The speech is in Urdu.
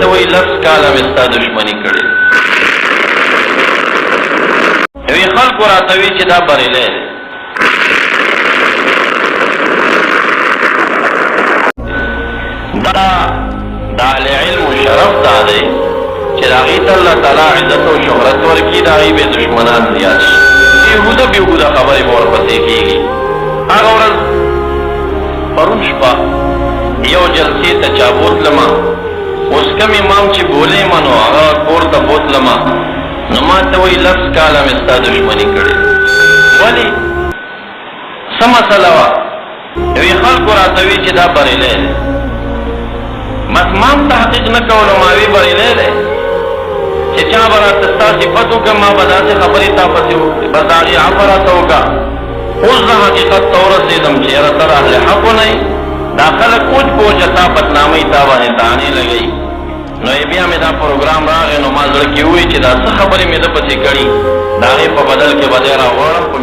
ته وایي 10 کاله مې ستا دشمني کړې. یوې خلکو راته وي چې دا بریلی دی. دا د اهل علم شرف دا دی چې د هغې ته الله تعالی عزت او شهرت ورکړي، د هغې به دشمنان زیات شي. بېهوده خبرې به ورپسې کېږي. هغه ورځ پرون شپه یو جلسې ته چا بوتلمه، اوس کوم امام چې بولېمه نو هغه کور ته بوتلمه، نو ما ته وایي 10 کاله مې ستا دشمني کړې. ولې څه مسله وه؟ یوې خلکو راته وي چې دا بریلی دی. بس ما هم تحقیق نه کولو، ما وی بریلی دی چې چا به راته ستا صفت وکړه، ما به داسې خبرې تا پسې وکړې، بس د هغې عفو راته وکړه. اوس زه حقیقت ته ورسېدم چې یاره ته د اهل حقو نه یې، دا خلک کوچ کوچه تا بدنامۍ تا باندې دانې لګوي. نو بیا مې دا پروګرام راغی، نو ما زړه کې ووایي چې دا څه خبرې مې ده پسې کړي، د هغې په بدل کې به دی راغواړم په